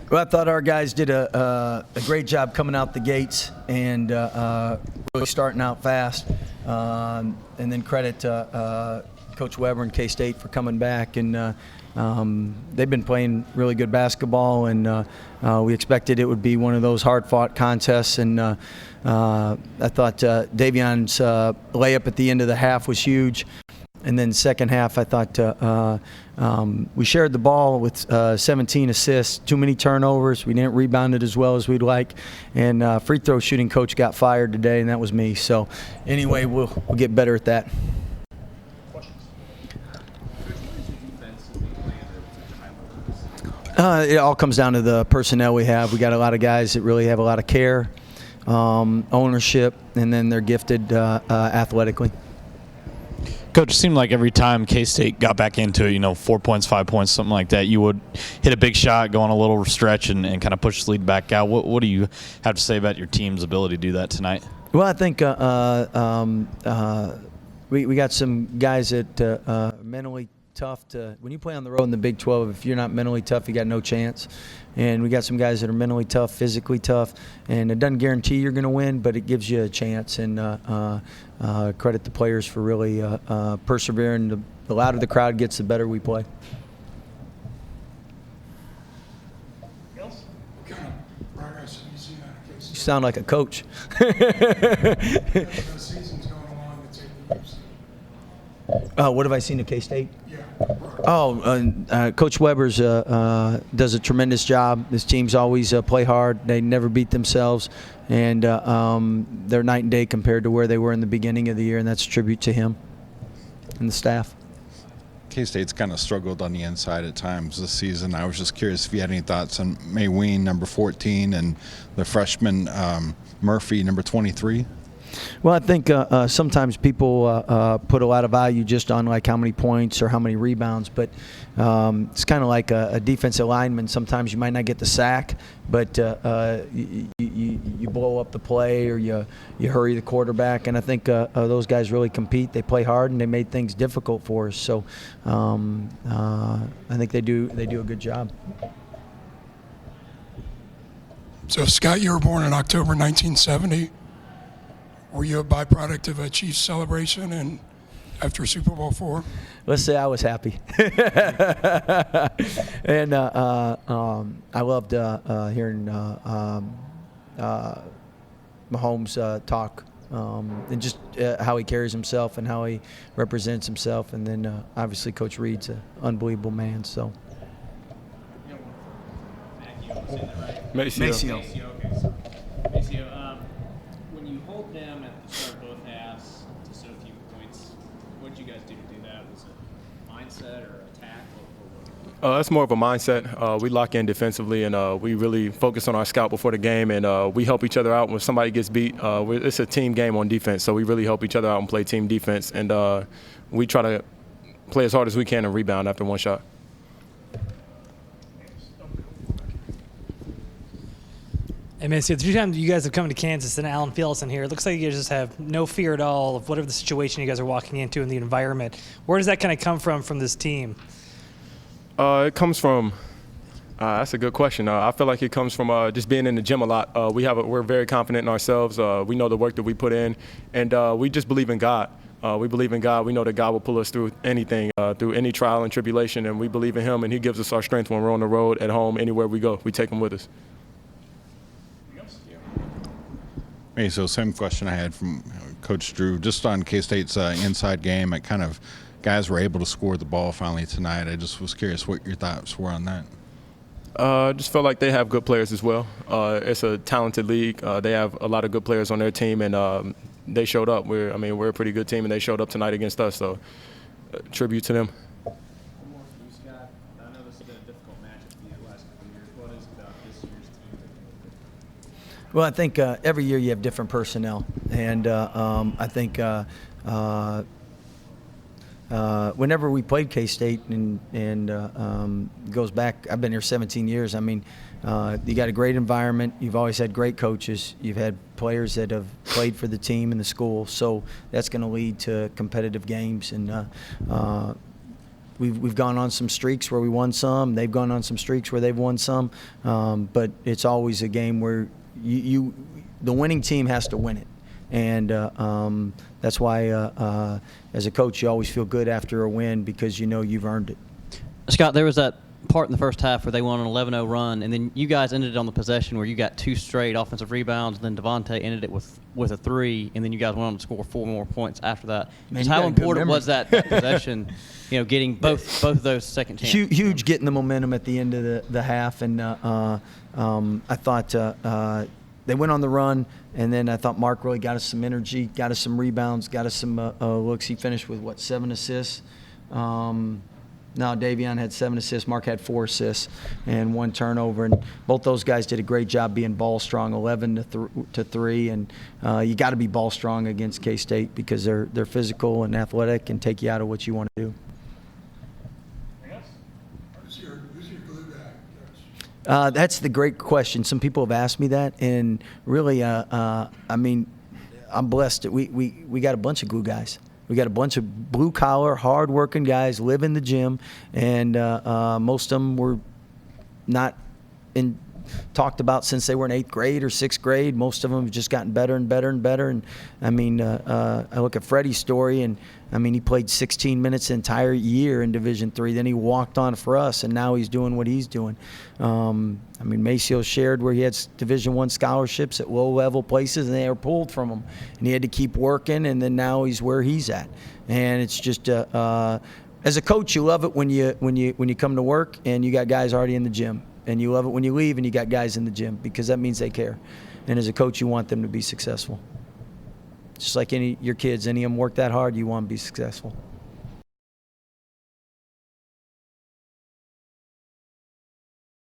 Well, I thought our guys did a great job coming out the gates and really starting out fast. And then credit Coach Weber and K-State for coming back. And they've been playing really good basketball, and we expected it would be one of those hard-fought contests. And I thought Davion's layup at the end of the half was huge. And then second half, I thought we shared the ball with 17 assists, too many turnovers. We didn't rebound it as well as we'd like. And free throw shooting coach got fired today, and that was me. So anyway, we'll get better at that. It all comes down to the personnel we have. We got a lot of guys that really have a lot of care, ownership, and then they're gifted athletically. Coach, it seemed like every time K-State got back into it, 4 points, 5 points, something like that, you would hit a big shot, go on a little stretch, and kind of push the lead back out. What do you have to say about your team's ability to do that tonight? Well, I think we got some guys that are mentally tough to – when you play on the road in the Big 12, if you're not mentally tough, you got no chance. And we got some guys that are mentally tough, physically tough, and it doesn't guarantee you're going to win, but it gives you a chance. And credit the players for really persevering. The louder the crowd gets, the better we play. You sound like a coach. What have I seen at K-State? Coach Weber's does a tremendous job. His teams always play hard. They never beat themselves, and they're night and day compared to where they were in the beginning of the year, and that's a tribute to him and the staff. K-State's kind of struggled on the inside at times this season. I was just curious if you had any thoughts on Mayween, number 14, and the freshman Murphy, number 23. Well, I think sometimes people put a lot of value just on like how many points or how many rebounds, but it's kind of like a defensive lineman. Sometimes you might not get the sack, but you blow up the play or you hurry the quarterback. And I think those guys really compete. They play hard and they made things difficult for us. So I think they do a good job. So, Scott, you were born in October 1970. Were you a byproduct of a Chiefs celebration and after Super Bowl IV? Let's say I was happy. And I loved hearing Mahomes talk and just how he carries himself and how he represents himself. And then obviously Coach Reed's an unbelievable man. So. Maceo. When you hold them at the start of both halves to so few points, what did you guys do to do that? Was it mindset or attack? It's more of a mindset. We lock in defensively, and we really focus on our scout before the game, and we help each other out when somebody gets beat. It's a team game on defense, so we really help each other out and play team defense, and we try to play as hard as we can and rebound after one shot. Hey, man, so the 2 times you guys have come to Kansas and Allen Fieldson here, it looks like you guys just have no fear at all of whatever the situation you guys are walking into in the environment. Where does that kind of come from this team? It comes from that's a good question. I feel like it comes from just being in the gym a lot. We're very confident in ourselves. We know the work that we put in, and we just believe in God. We believe in God. We know that God will pull us through anything, through any trial and tribulation, and we believe in Him, and He gives us our strength when we're on the road, at home, anywhere we go. We take Him with us. Hey, so same question I had from Coach Drew, just on K-State's inside game. It kind of guys were able to score the ball finally tonight. I just was curious what your thoughts were on that. Just felt like they have good players as well. It's a talented league. They have a lot of good players on their team, and they showed up. We're a pretty good team, and they showed up tonight against us. So, tribute to them. One more for you, Scott. I know this has been a difficult matchup for you the last couple of years. What is it about this year's team? Well, I think every year you have different personnel, and I think whenever we played K-State and goes back, I've been here 17 years. I mean, you got a great environment. You've always had great coaches. You've had players that have played for the team and the school, so that's going to lead to competitive games. And we've gone on some streaks where we won some. They've gone on some streaks where they've won some. But it's always a game where the winning team has to win it. And that's why, as a coach, you always feel good after a win because you know you've earned it. Scott, there was that part in the first half where they won an 11-0 run, and then you guys ended it on the possession where you got 2 straight offensive rebounds, and then Devontae ended it with a 3, and then you guys went on to score 4 more points after that. Man, Just you how got a good important memory. was that getting both of those second chances? Huge getting the momentum at the end of the half, and I thought they went on the run, and then I thought Mark really got us some energy, got us some rebounds, got us some looks. He finished with 7 assists. No, Davion had 7 assists. Mark had 4 assists and 1 turnover. And both those guys did a great job being ball strong, 11 to 3. And you got to be ball strong against K-State because they're physical and athletic and take you out of what you want to do. Who's your glue guy, Coach? That's the great question. Some people have asked me that, and really, I mean, I'm blessed that we got a bunch of glue guys. We got a bunch of blue-collar, hard-working guys live in the gym, and most of them were not talked about since they were in 8th grade or 6th grade. Most of them have just gotten better and better and better. And I mean, I look at Freddie's story, and I mean, he played 16 minutes the entire year in Division III. Then he walked on for us, and now he's doing what he's doing. I mean, Maceo shared where he had Division I scholarships at low-level places, and they were pulled from him, and he had to keep working. And then now he's where he's at, and it's just. As a coach, you love it when you come to work and you got guys already in the gym. And you love it when you leave and you got guys in the gym because that means they care. And as a coach, you want them to be successful. Just like your kids, any of them work that hard, you want them to be successful.